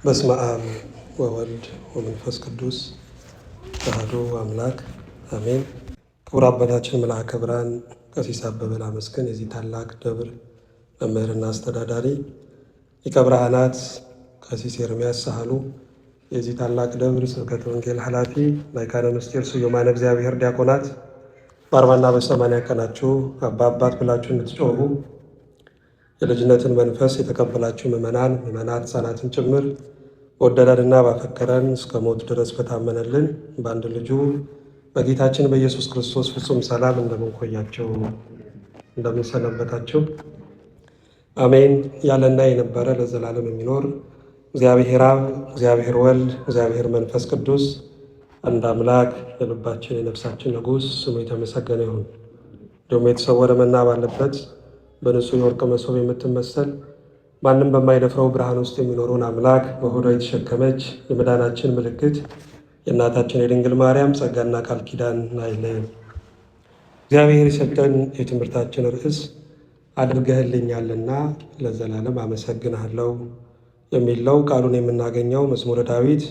በስመ አብ ወወልድ ወመንፈስ ቅዱስ አሐዱ አምላክ አሜን። ክቡር አባታችን መልአከ ብርሃን ቀሲስ አበበ ላመስግን የዚህ ታላቅ ደብር መምህርና አስተዳዳሪ፣ ሊቀ ብርሃናት ቀሲስ ኤርምያስ ሳህሉ የዚህ ታላቅ ደብር ስብከተ ወንጌል ኃላፊ፣ ላይካነ ምስጢር ስዩማነ እግዚአብሔር ዲያቆናት፣ በ40ና በ80 ቀናችሁ አባት ብላችሁ እንድትጮኹ የልጅነትን መንፈስ የተቀበላችሁ ምዕመናን፣ ሕፃናትን ጭምር በወደደንና ባፈቀረን እስከ ሞት ድረስ በታመነልን በአንድ ልጁ በጌታችን በኢየሱስ ክርስቶስ ፍጹም ሰላም እንደምንቆያቸው እንደምንሰነበታቸው አሜን። ያለና የነበረ ለዘላለም የሚኖር እግዚአብሔር አብ፣ እግዚአብሔር ወልድ፣ እግዚአብሔር መንፈስ ቅዱስ አንድ አምላክ የልባችን የነፍሳችን ንጉሥ ስሙ የተመሰገነ ይሁን። እንዲሁም የተሰወረ መና ባለበት በንጹሕ የወርቅ መሶብ የምትመሰል ማንም በማይደፍረው ብርሃን ውስጥ የሚኖረውን አምላክ በሆዷ የተሸከመች የመዳናችን ምልክት የእናታችን የድንግል ማርያም ጸጋና ቃል ኪዳን አይለየን። እግዚአብሔር የሰጠን የትምህርታችን ርዕስ አድርገህልኛልና ለዘላለም አመሰግንሃለሁ የሚለው ቃሉን የምናገኘው መዝሙረ ዳዊት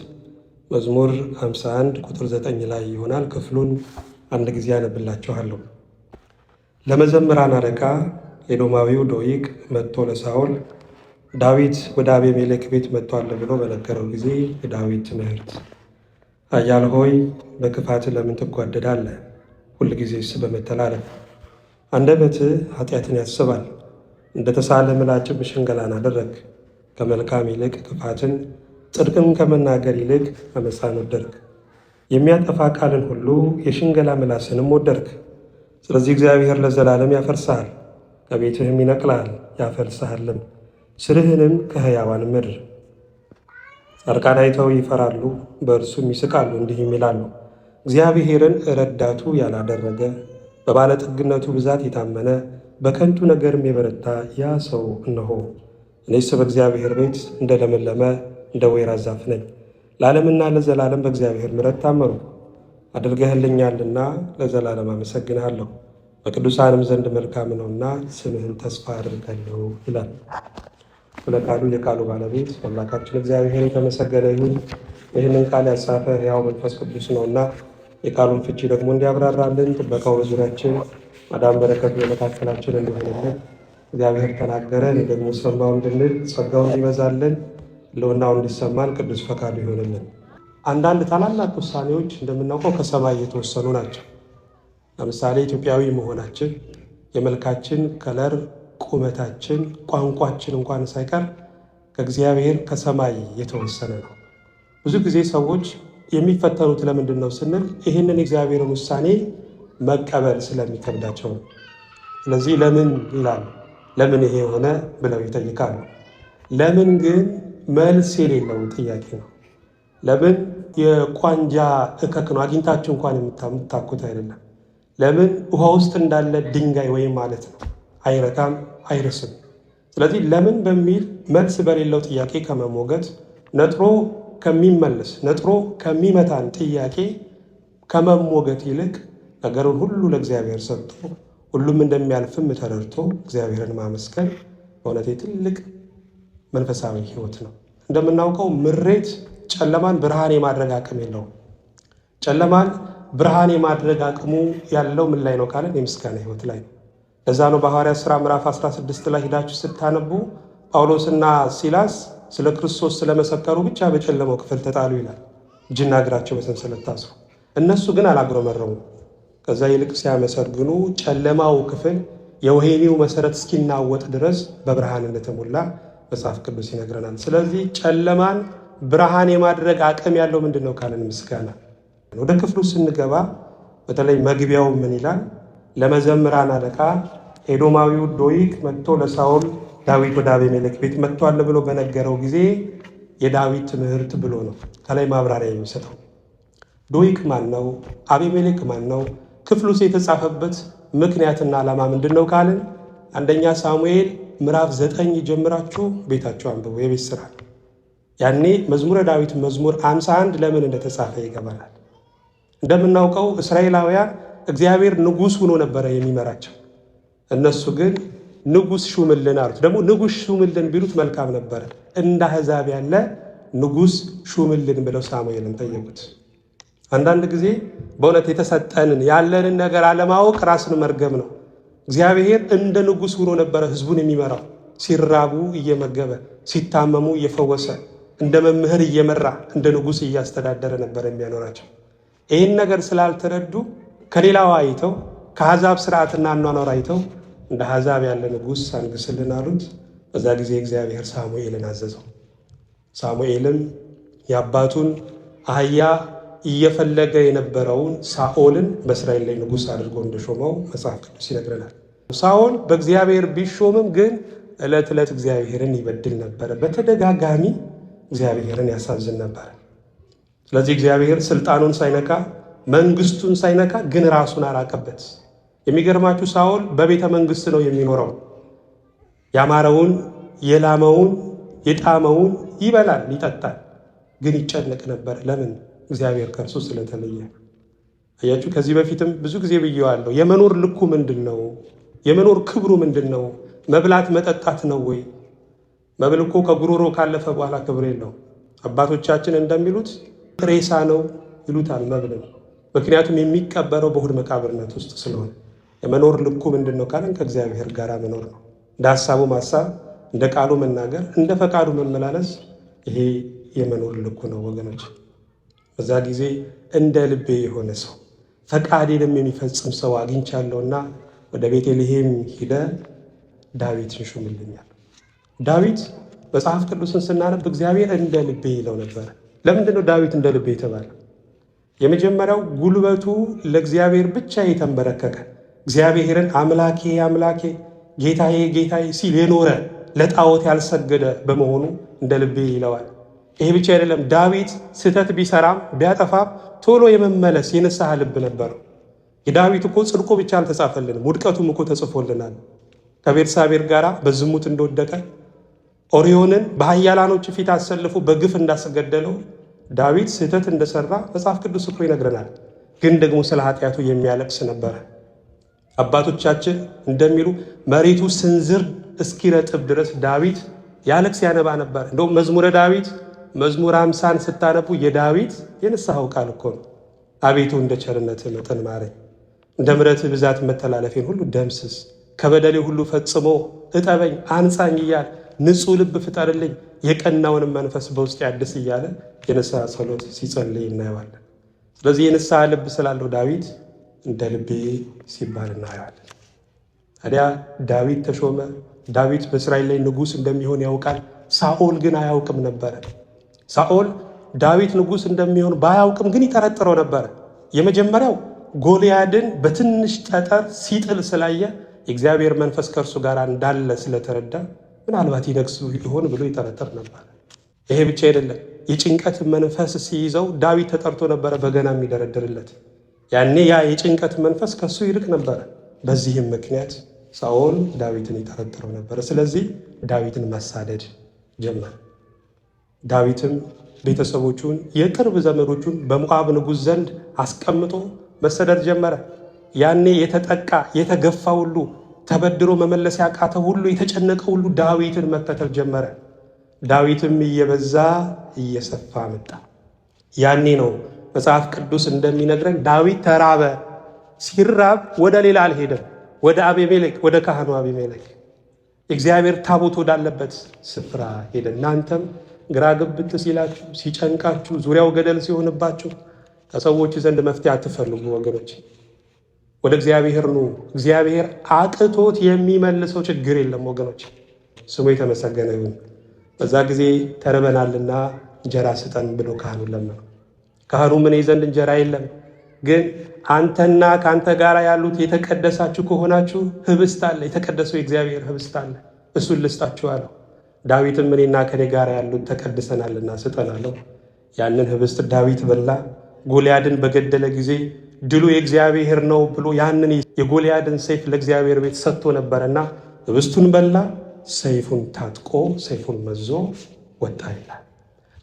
መዝሙር 51 ቁጥር 9 ላይ ይሆናል። ክፍሉን አንድ ጊዜ አነብላችኋለሁ። ለመዘምራን አለቃ ኤዶማዊው ዶይቅ መጥቶ ለሳኦል ዳዊት ወደ አቤሜሌክ ቤት መጥቷል ብሎ በነገረው ጊዜ የዳዊት ትምህርት። ኃያል ሆይ በክፋት ለምን ትጓደዳለህ? ሁልጊዜስ በመተላለፍ አንደበትህ ኃጢአትን ያስባል። እንደ ተሳለ ምላጭም ሽንገላን አደረግ። ከመልካም ይልቅ ክፋትን፣ ጽድቅም ከመናገር ይልቅ አመፃን ወደድክ። የሚያጠፋ ቃልን ሁሉ የሽንገላ ምላስንም ወደድክ። ስለዚህ እግዚአብሔር ለዘላለም ያፈርስሃል፣ ከቤትህም ይነቅልሃል ያፈልስሃልም፣ ስርህንም ከሕያዋን ምድር። ጻድቃን አይተው ይፈራሉ፣ በእርሱም ይስቃሉ፣ እንዲህም ይላሉ፣ እግዚአብሔርን ረዳቱ ያላደረገ በባለጠግነቱ ብዛት የታመነ በከንቱ ነገርም የበረታ ያ ሰው እነሆ። እኔስ በእግዚአብሔር ቤት እንደ ለመለመ እንደ ወይራ ዛፍ ነኝ፣ ለዓለምና ለዘላለም በእግዚአብሔር ምሕረት ታመኑ። አድርገህልኛልና ለዘላለም አመሰግንሃለሁ፣ በቅዱሳንም ዘንድ መልካም ነውና ስምህን ተስፋ አድርጋለሁ ይላል። ለቃሉ የቃሉ ባለቤት አምላካችን እግዚአብሔር የተመሰገነ ይሁን። ይህንን ቃል ያጻፈ ሕያው መንፈስ ቅዱስ ነውና የቃሉን ፍቺ ደግሞ እንዲያብራራልን ጥበቃው በዙሪያችን ማዳን በረከቱ በመካከላችን እንዲሆንልን እግዚአብሔር ተናገረ ደግሞ ሰማው እንድንል ጸጋው እንዲበዛልን ሕልውናው እንዲሰማን ቅዱስ ፈቃዱ ይሆንልን። አንዳንድ ታላላቅ ውሳኔዎች እንደምናውቀው ከሰማይ የተወሰኑ ናቸው። ለምሳሌ ኢትዮጵያዊ መሆናችን፣ የመልካችን ከለር፣ ቁመታችን፣ ቋንቋችን እንኳን ሳይቀር ከእግዚአብሔር ከሰማይ የተወሰነ ነው። ብዙ ጊዜ ሰዎች የሚፈተኑት ለምንድን ነው ስንል ይህንን የእግዚአብሔርን ውሳኔ መቀበል ስለሚከብዳቸው ነው። ስለዚህ ለምን ይላሉ፣ ለምን ይሄ የሆነ ብለው ይጠይቃሉ። ለምን ግን መልስ የሌለው ጥያቄ ነው። ለምን የቋንጃ እከክ ነው፣ አግኝታችሁ እንኳን የምታኩት አይደለም። ለምን ውሃ ውስጥ እንዳለ ድንጋይ ወይም ማለት ነው፣ አይረካም፣ አይርስም። ስለዚህ ለምን በሚል መልስ በሌለው ጥያቄ ከመሞገት ነጥሮ ከሚመልስ ነጥሮ ከሚመታን ጥያቄ ከመሞገት ይልቅ ነገሩን ሁሉ ለእግዚአብሔር ሰጥቶ ሁሉም እንደሚያልፍም ተረድቶ እግዚአብሔርን ማመስገን በእውነቴ ትልቅ መንፈሳዊ ሕይወት ነው። እንደምናውቀው ምሬት ጨለማን ብርሃን የማድረግ አቅም የለውም። ጨለማን ብርሃን የማድረግ አቅሙ ያለው ምን ላይ ነው ካለን የምስጋና ሕይወት ላይ ነው። ለዛ ነው በሐዋርያት ሥራ ምዕራፍ 16 ላይ ሂዳችሁ ስታነቡ ጳውሎስና ሲላስ ስለ ክርስቶስ ስለመሰከሩ ብቻ በጨለማው ክፍል ተጣሉ ይላል። እጅና እግራቸው በሰንሰለት ታስሩ። እነሱ ግን አላጉረመረሙም። ከዛ ይልቅ ሲያመሰግኑ ጨለማው ክፍል የወህኒው መሰረት እስኪናወጥ ድረስ በብርሃን እንደተሞላ መጽሐፍ ቅዱስ ይነግረናል። ስለዚህ ጨለማን ብርሃን የማድረግ አቅም ያለው ምንድን ነው ካለን ምስጋና። ወደ ክፍሉ ስንገባ በተለይ መግቢያው ምን ይላል? ለመዘምራን አለቃ ኤዶማዊው ዶይቅ መጥቶ ለሳኦል ዳዊት ወደ አቤሜሌክ ቤት መጥቷል ብሎ በነገረው ጊዜ የዳዊት ትምህርት ብሎ ነው ከላይ ማብራሪያ የሚሰጠው። ዶይቅ ማን ነው? አቤሜሌክ ማን ነው? ክፍሉስ የተጻፈበት ምክንያትና ዓላማ ምንድን ነው ካልን አንደኛ ሳሙኤል ምዕራፍ 9 ጀምራችሁ ቤታችሁ አንብቡ፣ የቤት ስራ። ያኔ መዝሙረ ዳዊት መዝሙር 51 ለምን እንደተጻፈ ይገባናል። እንደምናውቀው እስራኤላውያን እግዚአብሔር ንጉሥ ሆኖ ነበረ የሚመራቸው። እነሱ ግን ንጉሥ ሹምልን አሉት። ደግሞ ንጉሥ ሹምልን ቢሉት መልካም ነበረ። እንደ አሕዛብ ያለ ንጉሥ ሹምልን ብለው ሳሙኤልን ጠየቁት። አንዳንድ ጊዜ በእውነት የተሰጠንን ያለንን ነገር አለማወቅ ራስን መርገም ነው። እግዚአብሔር እንደ ንጉሥ ሆኖ ነበረ ሕዝቡን የሚመራው። ሲራቡ እየመገበ፣ ሲታመሙ እየፈወሰ፣ እንደ መምህር እየመራ፣ እንደ ንጉሥ እያስተዳደረ ነበር የሚያኖራቸው። ይህን ነገር ስላልተረዱ ከሌላው አይተው ከአሕዛብ ስርዓትና አኗኗር አይተው እንደ አሕዛብ ያለ ንጉሥ አንግስልን አሉት። በዛ ጊዜ እግዚአብሔር ሳሙኤልን አዘዘው። ሳሙኤልም የአባቱን አህያ እየፈለገ የነበረውን ሳኦልን በእስራኤል ላይ ንጉሥ አድርጎ እንደሾመው መጽሐፍ ቅዱስ ይነግረናል። ሳኦል በእግዚአብሔር ቢሾምም ግን ዕለት ዕለት እግዚአብሔርን ይበድል ነበረ። በተደጋጋሚ እግዚአብሔርን ያሳዝን ነበር። ስለዚህ እግዚአብሔር ስልጣኑን ሳይነካ መንግስቱን ሳይነካ ግን ራሱን አራቀበት። የሚገርማችሁ ሳኦል በቤተ መንግስት ነው የሚኖረው። ያማረውን የላመውን የጣመውን ይበላል ይጠጣል፣ ግን ይጨነቅ ነበር። ለምን? እግዚአብሔር ከእርሱ ስለተለየ። አያችሁ፣ ከዚህ በፊትም ብዙ ጊዜ ብየዋለሁ። የመኖር ልኩ ምንድን ነው? የመኖር ክብሩ ምንድን ነው? መብላት መጠጣት ነው ወይ? መብል እኮ ከጉሮሮ ካለፈ በኋላ ክብር የለው። አባቶቻችን እንደሚሉት ሬሳ ነው ይሉታል መብልን። ምክንያቱም የሚቀበረው በእሑድ መቃብርነት ውስጥ ስለሆነ። የመኖር ልኩ ምንድን ነው ካለን ከእግዚአብሔር ጋር መኖር ነው። እንደ ሀሳቡ ማሳብ፣ እንደ ቃሉ መናገር፣ እንደ ፈቃዱ መመላለስ፣ ይሄ የመኖር ልኩ ነው ወገኖች። በዛ ጊዜ እንደ ልቤ የሆነ ሰው ፈቃዴንም የሚፈጽም ሰው አግኝቻለሁና ወደ ቤተልሔም ሂደ ዳዊትን ሹምልኛል። ዳዊት መጽሐፍ ቅዱስን ስናነብ እግዚአብሔር እንደ ልቤ ይለው ነበር። ለምንድን ነው ዳዊት እንደ ልቤ የተባለ? የመጀመሪያው ጉልበቱ ለእግዚአብሔር ብቻ የተንበረከከ፣ እግዚአብሔርን አምላኬ አምላኬ ጌታዬ ጌታዬ ሲል የኖረ ለጣዖት ያልሰገደ በመሆኑ እንደ ልቤ ይለዋል። ይሄ ብቻ አይደለም። ዳዊት ስህተት ቢሰራም ቢያጠፋም ቶሎ የመመለስ የንስሐ ልብ ነበረው። የዳዊት እኮ ጽድቁ ብቻ አልተጻፈልንም፣ ውድቀቱም እኮ ተጽፎልናል። ከቤርሳቤር ጋር በዝሙት እንደወደቀ፣ ኦርዮንን በኃያላኖች ፊት አሰልፎ በግፍ እንዳስገደለው ዳዊት ስህተት እንደሰራ መጽሐፍ ቅዱስ እኮ ይነግረናል። ግን ደግሞ ስለ ኃጢአቱ የሚያለቅስ ነበረ። አባቶቻችን እንደሚሉ መሬቱ ስንዝር እስኪረጥብ ድረስ ዳዊት ያለቅስ ያነባ ነበር። እንደውም መዝሙረ ዳዊት መዝሙር 50ን ስታነቡ የዳዊት የንስሐው ቃል እኮ ነው። አቤቱ እንደ ቸርነት መጠን ማረኝ፣ እንደ ምሕረት ብዛት መተላለፌን ሁሉ ደምስስ፣ ከበደሌ ሁሉ ፈጽሞ እጠበኝ አንጻኝ እያለ ንጹሕ ልብ ፍጠርልኝ፣ የቀናውንም መንፈስ በውስጥ ያድስ እያለ የንስሐ ጸሎት ሲጸልይ እናየዋለን። ስለዚህ የንስሐ ልብ ስላለው ዳዊት እንደ ልቤ ሲባል እናየዋለን። ታዲያ ዳዊት ተሾመ። ዳዊት በእስራኤል ላይ ንጉሥ እንደሚሆን ያውቃል። ሳኦል ግን አያውቅም ነበረ። ሳኦል ዳዊት ንጉሥ እንደሚሆን ባያውቅም ግን ይጠረጥረው ነበረ። የመጀመሪያው ጎልያድን በትንሽ ጠጠር ሲጥል ስላየ የእግዚአብሔር መንፈስ ከእርሱ ጋር እንዳለ ስለተረዳ ምናልባት ይነግሱ ይሆን ብሎ ይጠረጥር ነበር። ይሄ ብቻ አይደለም። የጭንቀት መንፈስ ሲይዘው ዳዊት ተጠርቶ ነበረ በገና የሚደረድርለት። ያኔ ያ የጭንቀት መንፈስ ከሱ ይርቅ ነበረ። በዚህም ምክንያት ሳኦል ዳዊትን ይጠረጥረው ነበረ። ስለዚህ ዳዊትን መሳደድ ጀመረ። ዳዊትም ቤተሰቦቹን የቅርብ ዘመዶቹን በሞዓብ ንጉሥ ዘንድ አስቀምጦ መሰደድ ጀመረ። ያኔ የተጠቃ የተገፋ ሁሉ፣ ተበድሮ መመለስ ያቃተ ሁሉ፣ የተጨነቀ ሁሉ ዳዊትን መከተል ጀመረ። ዳዊትም እየበዛ እየሰፋ መጣ። ያኔ ነው መጽሐፍ ቅዱስ እንደሚነግረን ዳዊት ተራበ። ሲራብ ወደ ሌላ አልሄደም፣ ወደ አቤሜሌክ፣ ወደ ካህኑ አቤሜሌክ እግዚአብሔር ታቦት ወዳለበት ስፍራ ሄደ። እናንተም ግራ ገብት ሲላችሁ፣ ሲጨንቃችሁ፣ ዙሪያው ገደል ሲሆንባችሁ ከሰዎች ዘንድ መፍትሄ አትፈልጉ ወገኖች፣ ወደ እግዚአብሔር ኑ። እግዚአብሔር አቅቶት የሚመልሰው ችግር የለም ወገኖች፣ ስሙ የተመሰገነ ይሁን። በዛ ጊዜ ተርበናልና እንጀራ ስጠን ብሎ ካህኑን ለመነው። ካህኑ ምን ዘንድ እንጀራ የለም፣ ግን አንተና ከአንተ ጋር ያሉት የተቀደሳችሁ ከሆናችሁ ህብስት አለ፣ የተቀደሰው የእግዚአብሔር ህብስት አለ፣ እሱን ልስጣችሁ አለው። ዳዊትም እኔና ከኔ ጋር ያሉት ተቀድሰናልና ስጠን አለው። ያንን ህብስት ዳዊት በላ። ጎልያድን በገደለ ጊዜ ድሉ የእግዚአብሔር ነው ብሎ ያንን የጎልያድን ሰይፍ ለእግዚአብሔር ቤት ሰጥቶ ነበረና ህብስቱን በላ፣ ሰይፉን ታጥቆ ሰይፉን መዞ ወጣ ይላል።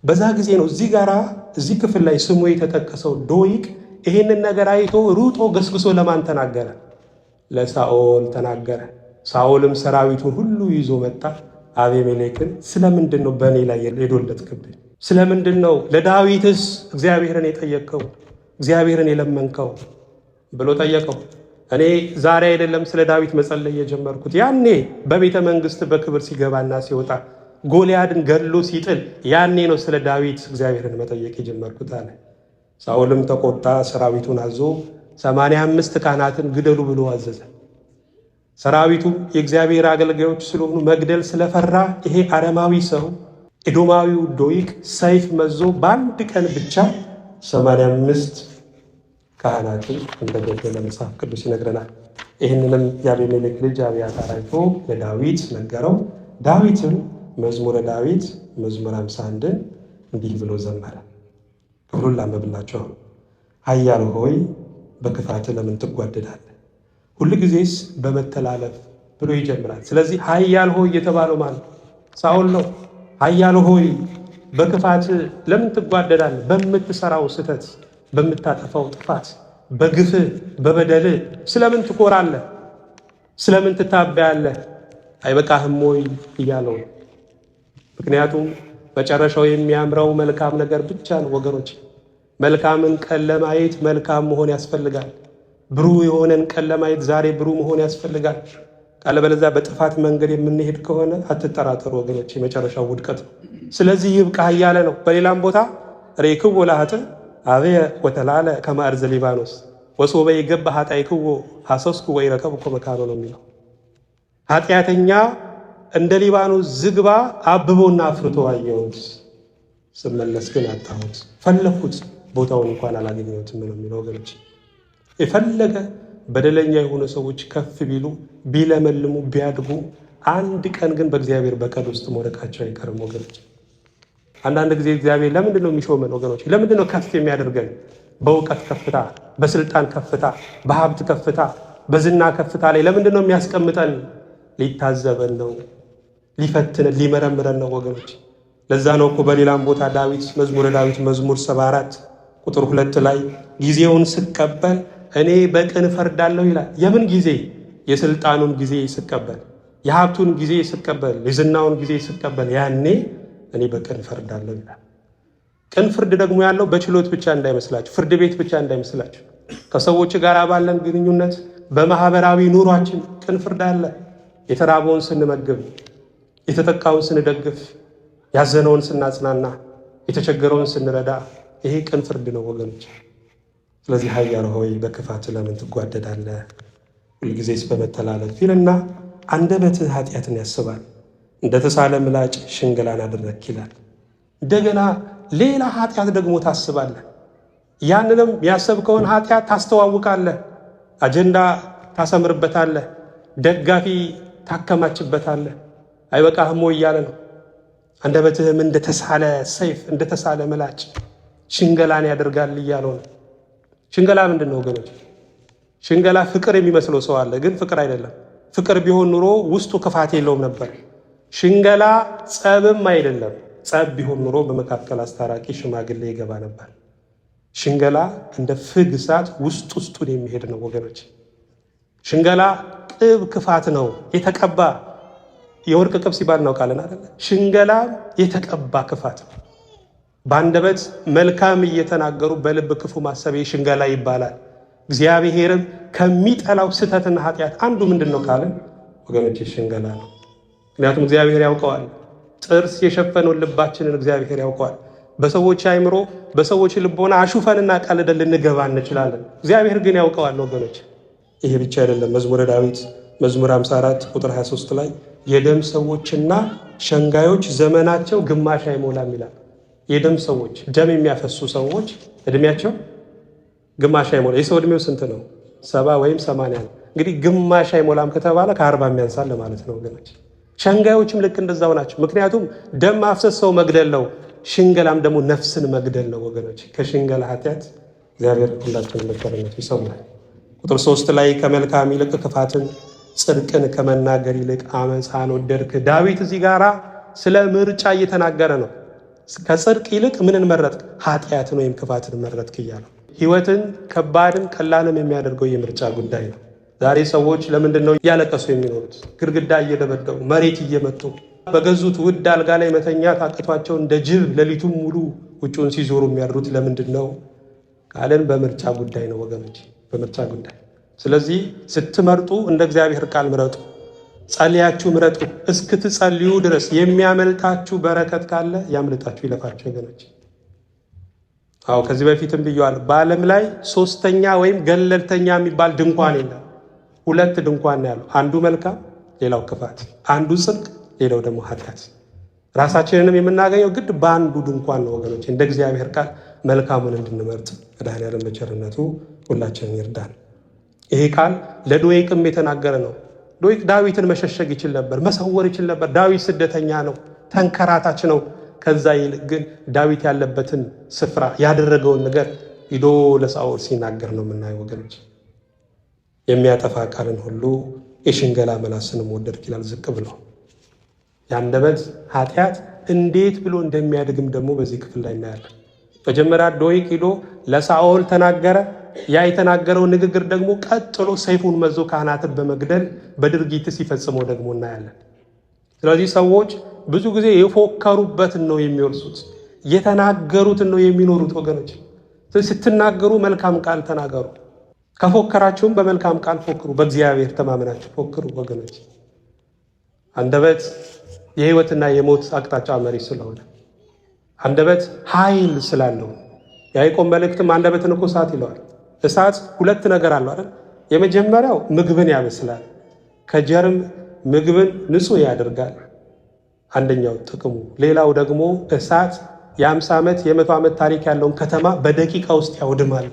በዛ ጊዜ ነው እዚህ ክፍል ላይ ስሙ የተጠቀሰው ዶይቅ ይህንን ነገር አይቶ ሩጦ ገስግሶ ለማን ተናገረ? ለሳኦል ተናገረ። ሳኦልም ሰራዊቱን ሁሉ ይዞ መጣ። አቤሜሌክን ስለምንድን ነው በእኔ ላይ የዶለትክብኝ? ስለምንድን ነው ለዳዊትስ እግዚአብሔርን የጠየቀው እግዚአብሔርን የለመንከው ብሎ ጠየቀው። እኔ ዛሬ አይደለም ስለ ዳዊት መጸለይ የጀመርኩት፣ ያኔ በቤተ መንግስት በክብር ሲገባና ሲወጣ ጎልያድን ገድሎ ሲጥል ያኔ ነው ስለ ዳዊት እግዚአብሔርን መጠየቅ የጀመርኩት አለ። ሳኦልም ተቆጣ፣ ሰራዊቱን አዞ 85 ካህናትን ግደሉ ብሎ አዘዘ። ሰራዊቱ የእግዚአብሔር አገልጋዮች ስለሆኑ መግደል ስለፈራ ይሄ አረማዊ ሰው ኤዶማዊው ዶይቅ ሰይፍ መዞ በአንድ ቀን ብቻ 85 ካህናትን እንደገደለ መጽሐፍ ቅዱስ ይነግረናል። ይህንንም የአቤሜሌክ ልጅ አብያታር አይቶ ለዳዊት ነገረው። ዳዊትም መዝሙረ ዳዊት መዝሙር 51ን እንዲህ ብሎ ዘመረ። ክፍሉን ላንብብላችሁ። ኃያል ሆይ በክፋት ለምን ትጓደዳለህ? ሁል ጊዜስ በመተላለፍ ብሎ ይጀምራል። ስለዚህ ኃያል ሆይ የተባለው ማለት ሳኦል ነው። ኃያል ሆይ በክፋት ለምን ትጓደዳለህ? በምትሰራው ስህተት፣ በምታጠፋው ጥፋት፣ በግፍ በበደል ስለምን ትኮራለህ? ስለምን ትታበያለህ? አይበቃህም ወይ እያለው። ምክንያቱም መጨረሻው የሚያምረው መልካም ነገር ብቻ ነው ወገኖች። መልካምን ቀን ለማየት መልካም መሆን ያስፈልጋል። ብሩህ የሆነን ቀን ለማየት ዛሬ ብሩህ መሆን ያስፈልጋል። ካለበለዚያ በጥፋት መንገድ የምንሄድ ከሆነ አትጠራጠሩ ወገኖች፣ የመጨረሻው ውድቀት ነው። ስለዚህ ይብቃ እያለ ነው። በሌላም ቦታ ሬክዎ ለኃጥእ አብየ ወተላለ ከመ አርዘ ሊባኖስ ወሶበ ይገባ ኃጣይክዎ ሐሰስኩ ወይረከብኮ መካኖ ነው የሚለው። ኃጢአተኛ እንደ ሊባኖስ ዝግባ አብቦና አፍርቶ አየሁት፣ ስመለስ ግን አጣሁት፣ ፈለኩት ቦታውን እንኳን አላገኘሁትም ነው የሚለው ወገኖች። የፈለገ በደለኛ የሆኑ ሰዎች ከፍ ቢሉ ቢለመልሙ ቢያድጉ አንድ ቀን ግን በእግዚአብሔር በቀል ውስጥ መውደቃቸው አይቀርም ወገኖች። አንዳንድ ጊዜ እግዚአብሔር ለምንድን ነው የሚሾመን ወገኖች? ለምንድን ነው ከፍ የሚያደርገን? በእውቀት ከፍታ፣ በስልጣን ከፍታ፣ በሀብት ከፍታ፣ በዝና ከፍታ ላይ ለምንድን ነው የሚያስቀምጠን? ሊታዘበን ነው፣ ሊፈትነን፣ ሊመረምረን ነው ወገኖች። ለዛ ነው እኮ በሌላም ቦታ ዳዊት መዝሙረ ዳዊት መዝሙር 74 ቁጥር 2 ላይ ጊዜውን ስቀበል እኔ በቅን ፈርዳለሁ ይላል። የምን ጊዜ? የስልጣኑን ጊዜ ስቀበል፣ የሀብቱን ጊዜ ስቀበል፣ የዝናውን ጊዜ ስቀበል ያኔ እኔ በቅን ፈርዳለሁ ይላል። ቅን ፍርድ ደግሞ ያለው በችሎት ብቻ እንዳይመስላችሁ፣ ፍርድ ቤት ብቻ እንዳይመስላችሁ። ከሰዎች ጋር ባለን ግንኙነት፣ በማህበራዊ ኑሯችን ቅን ፍርድ አለ። የተራበውን ስንመግብ፣ የተጠቃውን ስንደግፍ፣ ያዘነውን ስናጽናና፣ የተቸገረውን ስንረዳ፣ ይሄ ቅን ፍርድ ነው ወገኖች። ስለዚህ ኃያል ሆይ በክፋት ለምን ትጓደዳለህ? ሁልጊዜስ በመተላለፍ ይልና አንደበትህ ኃጢአትን ያስባል፣ እንደ ተሳለ ምላጭ ሽንገላን አደረግክ ይላል። እንደገና ሌላ ኃጢአት ደግሞ ታስባለህ። ያንንም ያሰብከውን ኃጢአት ታስተዋውቃለህ፣ አጀንዳ ታሰምርበታለህ፣ ደጋፊ ታከማችበታለህ። አይበቃህም ወይ እያለ ነው። አንደበትህም እንደ ተሳለ ሰይፍ፣ እንደ ተሳለ ምላጭ ሽንገላን ያደርጋል እያለው ነው። ሽንገላ ምንድን ነው ወገኖች? ሽንገላ ፍቅር የሚመስለው ሰው አለ፣ ግን ፍቅር አይደለም። ፍቅር ቢሆን ኑሮ ውስጡ ክፋት የለውም ነበር። ሽንገላ ጸብም አይደለም። ጸብ ቢሆን ኑሮ በመካከል አስታራቂ ሽማግሌ ይገባ ነበር። ሽንገላ እንደ ፍግ እሳት ውስጥ ውስጡን የሚሄድ ነው ወገኖች። ሽንገላ ቅብ ክፋት ነው፣ የተቀባ የወርቅ ቅብ ሲባል እናውቃለን አይደለ? ሽንገላ የተቀባ ክፋት ነው። በአንደበት መልካም እየተናገሩ በልብ ክፉ ማሰብ ሽንገላ ይባላል። እግዚአብሔርም ከሚጠላው ስህተትና ኃጢአት አንዱ ምንድን ነው ካለን ወገኖች ሽንገላ ነው። ምክንያቱም እግዚአብሔር ያውቀዋል። ጥርስ የሸፈነውን ልባችንን እግዚአብሔር ያውቀዋል። በሰዎች አይምሮ፣ በሰዎች ልቦና አሹፈንና ቀልደን ልንገባ እንችላለን። እግዚአብሔር ግን ያውቀዋል ወገኖች። ይሄ ብቻ አይደለም። መዝሙረ ዳዊት መዝሙር 54 ቁጥር 23 ላይ የደም ሰዎችና ሸንጋዮች ዘመናቸው ግማሽ አይሞላም ይላል። የደም ሰዎች፣ ደም የሚያፈሱ ሰዎች እድሜያቸው ግማሽ አይሞላም። የሰው እድሜው ስንት ነው? 70 ወይም 80 ነው። እንግዲህ ግማሽ አይሞላም ከተባለ ከ40 የሚያንሳል ማለት ነው ወገኖች። ሸንጋዮችም ልክ እንደዛው ናቸው። ምክንያቱም ደም ማፍሰስ ሰው መግደል ነው፣ ሽንገላም ደግሞ ነፍስን መግደል ነው ወገኖች። ከሽንገላ ኃጢአት እግዚአብሔር ሁላችንን መከረነት ይሰውራል። ቁጥር 3 ላይ ከመልካም ይልቅ ክፋትን፣ ጽድቅን ከመናገር ይልቅ አመፃን ወደድክ። ዳዊት እዚህ ጋራ ስለ ምርጫ እየተናገረ ነው። ከጽድቅ ይልቅ ምንን መረጥክ? ኃጢአትን ወይም ክፋትን መረጥክ እያለው። ህይወትን ከባድም ቀላልም የሚያደርገው የምርጫ ጉዳይ ነው። ዛሬ ሰዎች ለምንድን ነው እያለቀሱ የሚኖሩት? ግድግዳ እየደበደቡ መሬት እየመቱ በገዙት ውድ አልጋ ላይ መተኛት አቅቷቸው እንደ ጅብ ሌሊቱን ሙሉ ውጭውን ሲዞሩ የሚያድሩት ለምንድን ነው ካለን በምርጫ ጉዳይ ነው ወገኖች፣ በምርጫ ጉዳይ። ስለዚህ ስትመርጡ እንደ እግዚአብሔር ቃል ምረጡ፣ ጸልያችሁ ምረጡ። እስክትጸልዩ ድረስ የሚያመልጣችሁ በረከት ካለ ያምልጣችሁ፣ ይለፋችሁ ወገኖች። አዎ ከዚህ በፊትም ብየዋለሁ። በዓለም ላይ ሶስተኛ ወይም ገለልተኛ የሚባል ድንኳን የለም። ሁለት ድንኳን ነው ያለው። አንዱ መልካም፣ ሌላው ክፋት። አንዱ ጽድቅ፣ ሌላው ደግሞ ኃጢአት። ራሳችንንም የምናገኘው ግድ በአንዱ ድንኳን ነው ወገኖች። እንደ እግዚአብሔር ቃል መልካሙን እንድንመርጥ መድኃኔዓለም በቸርነቱ ሁላችንን ይርዳን። ይሄ ቃል ለዶይቅም የተናገረ ነው። ዶይቅ ዳዊትን መሸሸግ ይችል ነበር፣ መሰወር ይችል ነበር። ዳዊት ስደተኛ ነው፣ ተንከራታች ነው። ከዛ ይልቅ ግን ዳዊት ያለበትን ስፍራ ያደረገውን ነገር ሂዶ ለሳኦል ሲናገር ነው የምናየው ወገኖች። የሚያጠፋ ቃልን ሁሉ የሽንገላ ምላስንም ወደድክ ይላል ዝቅ ብሎ። የአንደበት ኃጢአት እንዴት ብሎ እንደሚያድግም ደግሞ በዚህ ክፍል ላይ እናያለን። መጀመሪያ ዶይቅ ሂዶ ለሳኦል ተናገረ። ያ የተናገረው ንግግር ደግሞ ቀጥሎ ሰይፉን መዞ ካህናትን በመግደል በድርጊት ሲፈጽመው ደግሞ እናያለን። ስለዚህ ሰዎች ብዙ ጊዜ የፎከሩበትን ነው የሚወርሱት፣ የተናገሩትን ነው የሚኖሩት ወገኖች። ስትናገሩ መልካም ቃል ተናገሩ፣ ከፎከራችሁም በመልካም ቃል ፎክሩ፣ በእግዚአብሔር ተማምናችሁ ፎክሩ ወገኖች። አንደበት የሕይወትና የሞት አቅጣጫ መሪ ስለሆነ፣ አንደበት ኃይል ስላለው ያዕቆብ መልእክትም አንደበትን እኮ እሳት ይለዋል። እሳት ሁለት ነገር አለው አይደል? የመጀመሪያው ምግብን ያበስላል፣ ከጀርም ምግብን ንጹህ ያደርጋል። አንደኛው ጥቅሙ። ሌላው ደግሞ እሳት የ50 ዓመት የ100 ዓመት ታሪክ ያለውን ከተማ በደቂቃ ውስጥ ያውድማል፣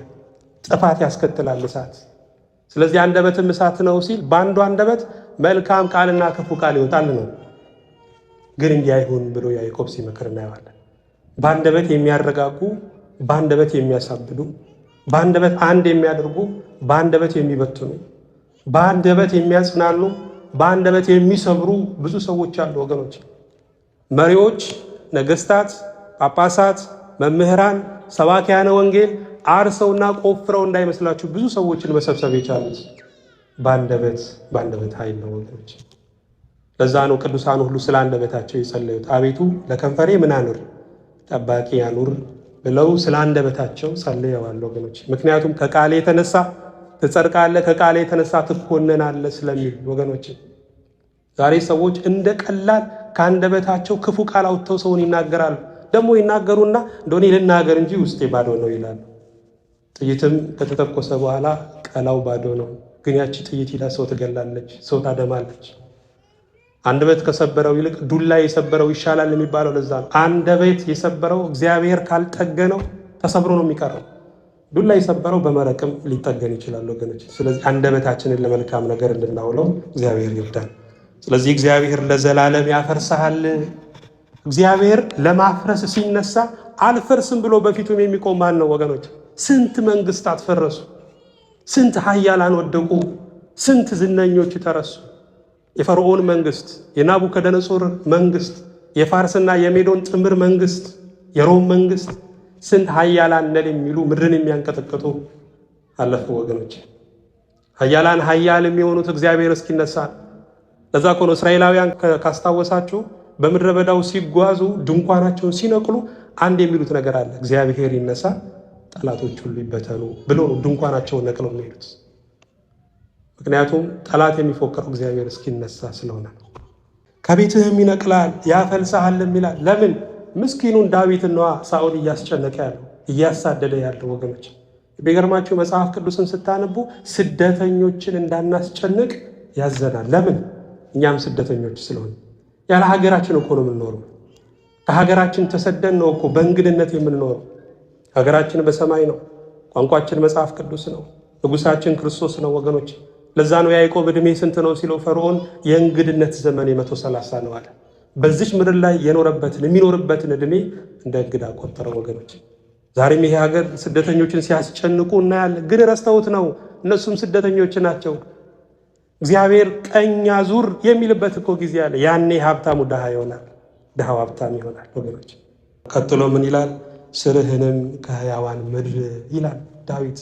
ጥፋት ያስከትላል እሳት። ስለዚህ አንደበትም እሳት ነው ሲል በአንዱ አንደበት መልካም ቃልና ክፉ ቃል ይወጣል ነው። ግን እንዲህ አይሁን ብሎ ያዕቆብ ሲመክር እናየዋለን። በአንደበት የሚያረጋጉ፣ በአንደበት የሚያሳብዱ፣ በአንደበት አንድ የሚያደርጉ፣ በአንደበት የሚበትኑ፣ በአንደበት የሚያጽናኑ፣ በአንደበት የሚሰብሩ ብዙ ሰዎች አሉ ወገኖች። መሪዎች፣ ነገስታት፣ ጳጳሳት፣ መምህራን፣ ሰባኪያነ ወንጌል አርሰውና ቆፍረው እንዳይመስላችሁ ብዙ ሰዎችን መሰብሰብ የቻሉት በአንደበት ኃይል ነው ወገኖች። ለዛ ነው ቅዱሳን ሁሉ ስለ አንደበታቸው የጸለዩት። አቤቱ ለከንፈሬ ምን አኑር? ጠባቂ ያኑር ብለው ስለ አንደበታቸው ጸልየዋል ወገኖች። ምክንያቱም ከቃሌ የተነሳ ትጸድቃለህ፣ ከቃሌ የተነሳ ትኮነናለህ ስለሚል ወገኖች። ዛሬ ሰዎች እንደ ቀላል ከአንደበታቸው ክፉ ቃል አውጥተው ሰውን ይናገራሉ። ደግሞ ይናገሩና እንደሆነ ልናገር እንጂ ውስጤ ባዶ ነው ይላሉ። ጥይትም ከተተኮሰ በኋላ ቀላው ባዶ ነው፣ ግን ያቺ ጥይት ሂዳ ሰው ትገላለች፣ ሰው ታደማለች። አንደበት ከሰበረው ይልቅ ዱላ የሰበረው ይሻላል የሚባለው ለዛ ነው። አንደበት የሰበረው እግዚአብሔር ካልጠገነው ተሰብሮ ነው የሚቀረው። ዱላ የሰበረው በመረቅም ሊጠገን ይችላል ወገኖች። ስለዚህ አንደበታችንን ለመልካም ነገር እንድናውለው እግዚአብሔር ይርዳል። ስለዚህ እግዚአብሔር ለዘላለም ያፈርሰሃል። እግዚአብሔር ለማፍረስ ሲነሳ አልፈርስም ብሎ በፊቱም የሚቆም ማን ነው ወገኖች? ስንት መንግስታት ፈረሱ፣ ስንት ኃያላን ወደቁ፣ ስንት ዝነኞች ተረሱ። የፈርዖን መንግስት፣ የናቡከደነጾር መንግስት፣ የፋርስና የሜዶን ጥምር መንግስት፣ የሮም መንግስት፣ ስንት ኃያላን ነን የሚሉ ምድርን የሚያንቀጠቅጡ አለፉ ወገኖች። ኃያላን ኃያል የሚሆኑት እግዚአብሔር እስኪነሳ። ለዛ እኮ ነው እስራኤላውያን ካስታወሳችሁ በምድረ በዳው ሲጓዙ ድንኳናቸውን ሲነቅሉ አንድ የሚሉት ነገር አለ። እግዚአብሔር ይነሳ፣ ጠላቶች ሁሉ ይበተኑ ብሎ ነው ድንኳናቸውን ነቅለው የሚሄዱት። ምክንያቱም ጠላት የሚፎከረው እግዚአብሔር እስኪነሳ ስለሆነ ነው። ከቤትህም ይነቅላል ያፈልስሃልም ይላል። ለምን? ምስኪኑን ዳዊትን ነዋ ሳኦል እያስጨነቀ ያለው እያሳደደ ያለው ወገኖች። ቢገርማችሁ መጽሐፍ ቅዱስን ስታነቡ ስደተኞችን እንዳናስጨንቅ ያዘናል። ለምን? እኛም ስደተኞች ስለሆነ። ያለ ሀገራችን እኮ ነው የምንኖረው። ከሀገራችን ተሰደን ነው እኮ በእንግድነት የምንኖረው። ሀገራችን በሰማይ ነው። ቋንቋችን መጽሐፍ ቅዱስ ነው። ንጉሳችን ክርስቶስ ነው ወገኖች። ለዛ ነው ያዕቆብ ዕድሜ ስንት ነው ሲለው ፈርዖን የእንግድነት ዘመን 130 ነው አለ። በዚች ምድር ላይ የሚኖርበትን ዕድሜ እንደ እንግዳ ቆጠረው ወገኖች። ዛሬም ይሄ ሀገር ስደተኞችን ሲያስጨንቁ እናያለን። ግን ረስተውት ነው፣ እነሱም ስደተኞች ናቸው። እግዚአብሔር ቀኝ አዙር የሚልበት እኮ ጊዜ አለ። ያኔ ሀብታሙ ድሃ ይሆናል፣ ድሃው ሀብታም ይሆናል ወገኖች። ቀጥሎ ምን ይላል? ስርህንም ከሕያዋን ምድር ይላል ዳዊት።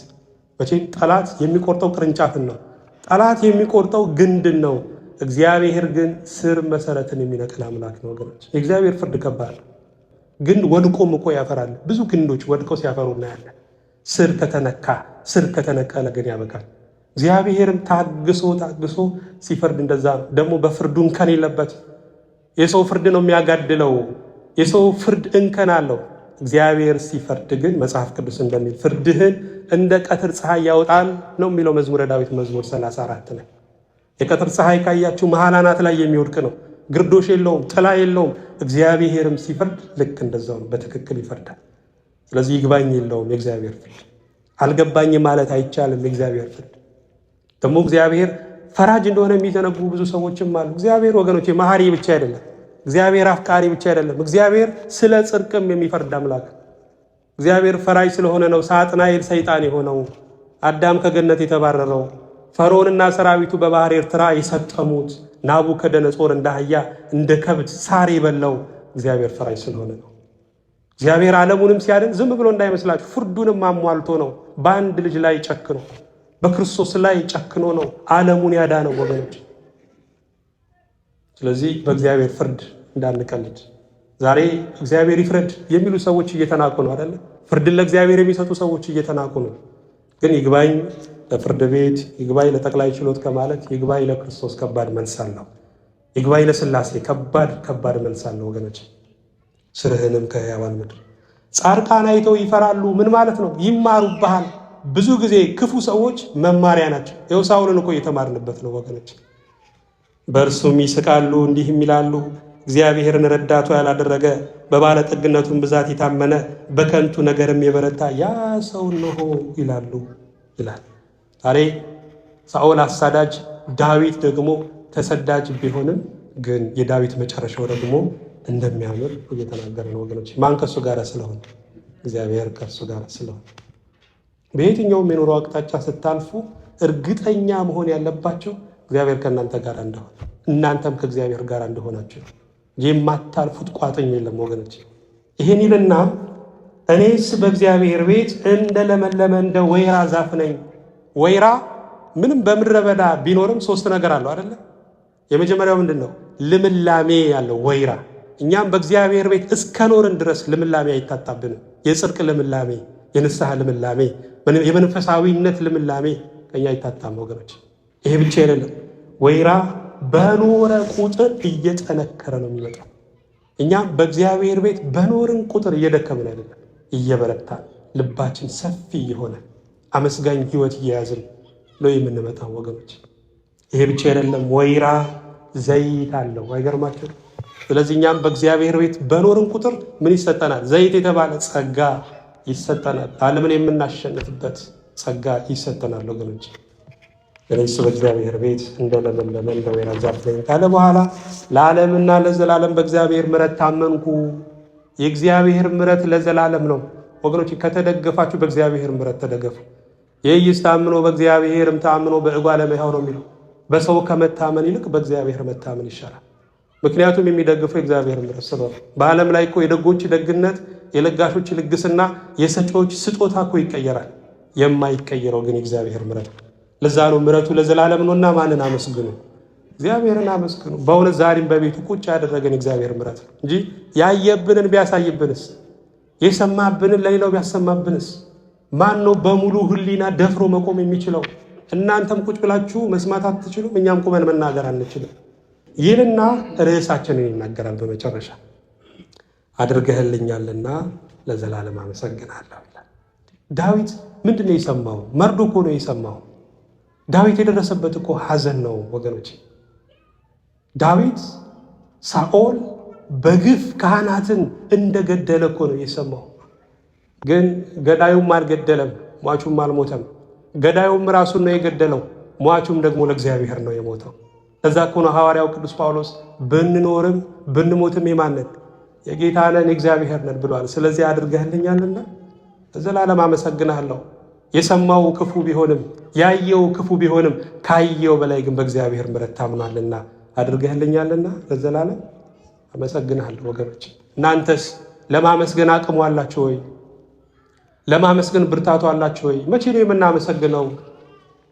መቼም ጠላት የሚቆርጠው ቅርንጫፍን ነው። ጠላት የሚቆርጠው ግንድን ነው። እግዚአብሔር ግን ስር መሰረትን የሚነቅል አምላክ ነው ወገኖች። የእግዚአብሔር ፍርድ ከባድ ነው። ግንድ ወድቆም እኮ ያፈራል። ብዙ ግንዶች ወድቀው ሲያፈሩ እናያለን። ስር ከተነካ ስር ከተነቀለ ግን ያበቃል። እግዚአብሔርም ታግሶ ሲፈርድ እንደዛ ነው። ደግሞ በፍርዱ እንከን የለበት። የሰው ፍርድ ነው የሚያጋድለው። የሰው ፍርድ እንከን አለው። እግዚአብሔር ሲፈርድ ግን መጽሐፍ ቅዱስ እንደሚል ፍርድህን እንደ ቀትር ፀሐይ ያወጣል ነው የሚለው መዝሙረ ዳዊት መዝሙር 34 ላይ። የቀትር ፀሐይ ካያችሁ መሃል አናት ላይ የሚወድቅ ነው። ግርዶሽ የለውም፣ ጥላ የለውም። እግዚአብሔርም ሲፈርድ ልክ እንደዛው ነው፣ በትክክል ይፈርዳል። ስለዚህ ይግባኝ የለውም የእግዚአብሔር ፍርድ። አልገባኝ ማለት አይቻልም የእግዚአብሔር ፍርድ። ደግሞ እግዚአብሔር ፈራጅ እንደሆነ የሚዘነጉ ብዙ ሰዎችም አሉ። እግዚአብሔር ወገኖቼ መሐሪ ብቻ አይደለም፣ እግዚአብሔር አፍቃሪ ብቻ አይደለም፣ እግዚአብሔር ስለ ጽድቅም የሚፈርድ አምላክ። እግዚአብሔር ፈራጅ ስለሆነ ነው ሳጥናኤል ሰይጣን የሆነው፣ አዳም ከገነት የተባረረው፣ ፈርዖንና ሰራዊቱ በባህር ኤርትራ የሰጠሙት፣ ናቡከደነጾር እንደ አህያ እንደ ከብት ሳር የበላው እግዚአብሔር ፈራጅ ስለሆነ ነው። እግዚአብሔር ዓለሙንም ሲያድን ዝም ብሎ እንዳይመስላችሁ ፍርዱንም አሟልቶ ነው። በአንድ ልጅ ላይ ጨክኖ በክርስቶስ ላይ ጨክኖ ነው ዓለሙን ያዳነው ወገኖች። ስለዚህ በእግዚአብሔር ፍርድ እንዳንቀልድ። ዛሬ እግዚአብሔር ይፍረድ የሚሉ ሰዎች እየተናቁ ነው አይደለ? ፍርድን ለእግዚአብሔር የሚሰጡ ሰዎች እየተናቁ ነው። ግን ይግባኝ ለፍርድ ቤት፣ ይግባኝ ለጠቅላይ ችሎት ከማለት ይግባኝ ለክርስቶስ ከባድ መልስ አለው። ይግባኝ ለሥላሴ ከባድ መልስ አለው ወገኖች። ስርህንም ከሕያዋን ምድር ጻድቃን አይተው ይፈራሉ። ምን ማለት ነው? ይማሩብሃል። ብዙ ጊዜ ክፉ ሰዎች መማሪያ ናቸው። ይኸው ሳውልን እኮ እየተማርንበት ነው ወገኖች። በእርሱም ይስቃሉ እንዲህም ይላሉ፣ እግዚአብሔርን ረዳቱ ያላደረገ በባለጠግነቱን ብዛት የታመነ በከንቱ ነገርም የበረታ ያ ሰው እነሆ ይላሉ ይላል። ዛሬ ሳኦል አሳዳጅ፣ ዳዊት ደግሞ ተሰዳጅ ቢሆንም ግን የዳዊት መጨረሻው ደግሞ እንደሚያምር እየተናገረ ነው ወገኖች። ማን ከእሱ ጋር ስለሆነ? እግዚአብሔር ከእሱ ጋር ስለሆነ። በየትኛውም የኑሮ አቅጣጫ ስታልፉ እርግጠኛ መሆን ያለባቸው እግዚአብሔር ከእናንተ ጋር እንደሆነ፣ እናንተም ከእግዚአብሔር ጋር እንደሆናችሁ የማታልፉት ቋጥኝ የለም ወገኖች። ይህን ይልና እኔስ በእግዚአብሔር ቤት እንደለመለመ እንደ ወይራ ዛፍ ነኝ። ወይራ ምንም በምድረ በዳ ቢኖርም ሶስት ነገር አለው አይደለ? የመጀመሪያው ምንድን ነው? ልምላሜ ያለው ወይራ። እኛም በእግዚአብሔር ቤት እስከኖርን ድረስ ልምላሜ አይታጣብንም። የጽድቅ ልምላሜ፣ የንስሐ ልምላሜ፣ የመንፈሳዊነት ልምላሜ ከኛ አይታጣም ወገኖች። ይሄ ብቻ አይደለም። ወይራ በኖረ ቁጥር እየጠነከረ ነው የሚመጣው። እኛም በእግዚአብሔር ቤት በኖርን ቁጥር እየደከምን አይደለም፣ እየበረታን ልባችን ሰፊ የሆነ አመስጋኝ ሕይወት እየያዝን ነው የምንመጣው ወገኖች። ይሄ ብቻ አይደለም። ወይራ ዘይት አለው። አይገርማችሁ? ስለዚህ እኛም በእግዚአብሔር ቤት በኖርን ቁጥር ምን ይሰጠናል? ዘይት የተባለ ጸጋ ይሰጠናል። ዓለምን የምናሸንፍበት ጸጋ ይሰጠናል ወገኖች። እኔስ በእግዚአብሔር ቤት እንደለመለመ እንደ ወይራ ዛፍ ነኝ ካለ በኋላ ለዓለምና ለዘላለም በእግዚአብሔር ምሕረት ታመንኩ። የእግዚአብሔር ምሕረት ለዘላለም ነው ወገኖች። ከተደገፋችሁ በእግዚአብሔር ምሕረት ተደገፉ። ይህስ ታምኖ በእግዚአብሔርም ታምኖ በእጓለ እመሕያው ነው የሚለው። በሰው ከመታመን ይልቅ በእግዚአብሔር መታመን ይሻላል። ምክንያቱም የሚደግፈው የእግዚአብሔር ምሕረት ስለሆነ። በዓለም ላይ እኮ የደጎች ደግነት፣ የለጋሾች ልግስና፣ የሰጪዎች ስጦታ እኮ ይቀየራል። የማይቀየረው ግን የእግዚአብሔር ምሕረት። ለዛ ነው ምሕረቱ ለዘላለም ነውና ማንን አመስግኑ? እግዚአብሔርን አመስግኑ። በእውነት ዛሬም በቤቱ ቁጭ ያደረገን እግዚአብሔር ምሕረት ነው እንጂ ያየብንን ቢያሳይብንስ፣ የሰማብንን ለሌላው ቢያሰማብንስ ማን ነው በሙሉ ሕሊና ደፍሮ መቆም የሚችለው? እናንተም ቁጭ ብላችሁ መስማት አትችሉም፣ እኛም ቁመን መናገር አንችልም ይልና ርዕሳችንን ይናገራል። በመጨረሻ አድርገህልኛልና ለዘላለም አመሰግናለሁ ይላል። ዳዊት ምንድን ነው የሰማው? መርዶ እኮ ነው የሰማው። ዳዊት የደረሰበት እኮ ሐዘን ነው ወገኖች። ዳዊት ሳኦል በግፍ ካህናትን እንደገደለ እኮ ነው የሰማው። ግን ገዳዩም አልገደለም፣ ሟቹም አልሞተም። ገዳዩም ራሱን ነው የገደለው፣ ሟቹም ደግሞ ለእግዚአብሔር ነው የሞተው። ለዛ እኮ ነው ሐዋርያው ቅዱስ ጳውሎስ ብንኖርም ብንሞትም የማንን? የጌታ ነን የእግዚአብሔር ነን ብሏል። ስለዚህ አድርገህልኛልና ለዘላለም አመሰግናለሁ። የሰማው ክፉ ቢሆንም ያየው ክፉ ቢሆንም ካየው በላይ ግን በእግዚአብሔር ምሕረት ታምኗልና አድርገህልኛልና ለዘላለም አመሰግናለሁ። ወገኖች እናንተስ ለማመስገን አቅሙ አላችሁ ወይ? ለማመስገን ብርታቱ አላችሁ ወይ? መቼ ነው የምናመሰግነው?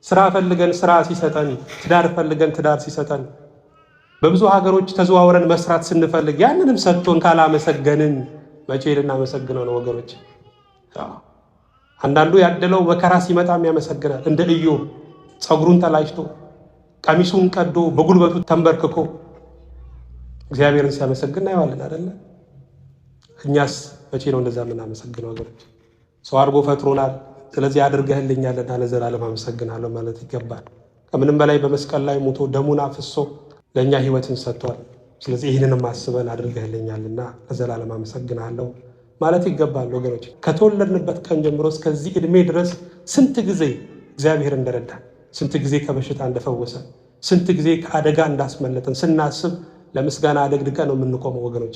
ስራ ፈልገን ስራ ሲሰጠን፣ ትዳር ፈልገን ትዳር ሲሰጠን፣ በብዙ ሀገሮች ተዘዋውረን መስራት ስንፈልግ ያንንም ሰጥቶን ካላመሰገንን መቼ ልናመሰግነው ነው ወገኖች? አንዳንዱ ያደለው መከራ ሲመጣም ያመሰግናል። እንደ ኢዮብ ፀጉሩን ተላጭቶ ቀሚሱን ቀዶ በጉልበቱ ተንበርክኮ እግዚአብሔርን ሲያመሰግን እናየዋለን አይደለ? እኛስ መቼ ነው እንደዛ የምናመሰግነው ወገኖች? ሰው አድርጎ ፈጥሮናል። ስለዚህ አድርገህልኛልና ለዘላለም አመሰግናለሁ ማለት ይገባል። ከምንም በላይ በመስቀል ላይ ሞቶ ደሙን አፍሶ ለእኛ ሕይወትን ሰጥቷል። ስለዚህ ይህንንም አስበን አድርገህልኛልና ለዘላለም አመሰግናለሁ ማለት ይገባል ወገኖች። ከተወለድንበት ቀን ጀምሮ እስከዚህ ዕድሜ ድረስ ስንት ጊዜ እግዚአብሔር እንደረዳን፣ ስንት ጊዜ ከበሽታ እንደፈወሰን፣ ስንት ጊዜ ከአደጋ እንዳስመለጠን ስናስብ ለምስጋና አደግድቀን ነው የምንቆመው ወገኖች።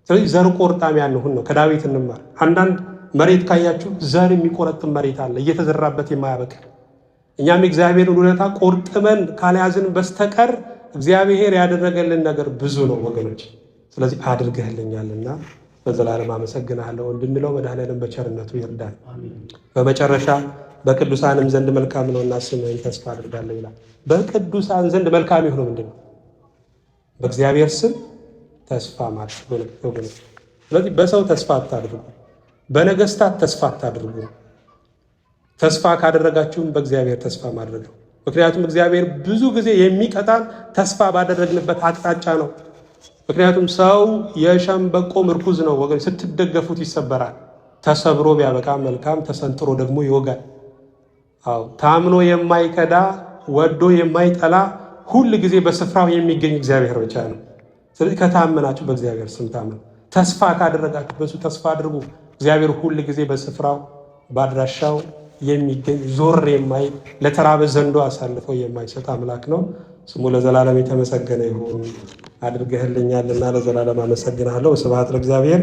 ስለዚህ ዘር ቆርጣሚ አንሁን ነው። ከዳዊት እንማር። አንዳንድ መሬት ካያችሁ ዘር የሚቆረጥም መሬት አለ እየተዘራበት የማያበቅል። እኛም እግዚአብሔርን ውለታ ቆርጥመን ካልያዝን በስተቀር እግዚአብሔር ያደረገልን ነገር ብዙ ነው ወገኖች። ስለዚህ አድርገህልኛልና በዘላለም አመሰግናለሁ እንድንለው መድኃኔዓለም በቸርነቱ ይርዳል። በመጨረሻ በቅዱሳንም ዘንድ መልካም ነውና ስምህን ተስፋ አድርጋለሁ ይላል። በቅዱሳን ዘንድ መልካም የሆነው ምንድን ነው? በእግዚአብሔር ስም ተስፋ ማድረግ ወገኖች። ስለዚህ በሰው ተስፋ አታድርጉ፣ በነገስታት ተስፋ አታድርጉ። ተስፋ ካደረጋችሁም በእግዚአብሔር ተስፋ ማድረግ ነው። ምክንያቱም እግዚአብሔር ብዙ ጊዜ የሚቀጣን ተስፋ ባደረግንበት አቅጣጫ ነው። ምክንያቱም ሰው የሸምበቆ ምርኩዝ ነው ወገን፣ ስትደገፉት ይሰበራል። ተሰብሮ ቢያበቃ መልካም፣ ተሰንጥሮ ደግሞ ይወጋል። ታምኖ የማይከዳ ወዶ የማይጠላ ሁል ጊዜ በስፍራው የሚገኝ እግዚአብሔር ብቻ ነው። ስለዚህ ከታመናችሁ በእግዚአብሔር ስም ታመኑ። ተስፋ ካደረጋችሁ በሱ ተስፋ አድርጉ። እግዚአብሔር ሁል ጊዜ በስፍራው በአድራሻው የሚገኝ ዞር የማይ ለተራበ ዘንዶ አሳልፎ የማይሰጥ አምላክ ነው። ስሙ ለዘላለም የተመሰገነ ይሁን። አድርገህልኛልና ለዘላለም አመሰግናለሁ። ስብሐት ለእግዚአብሔር።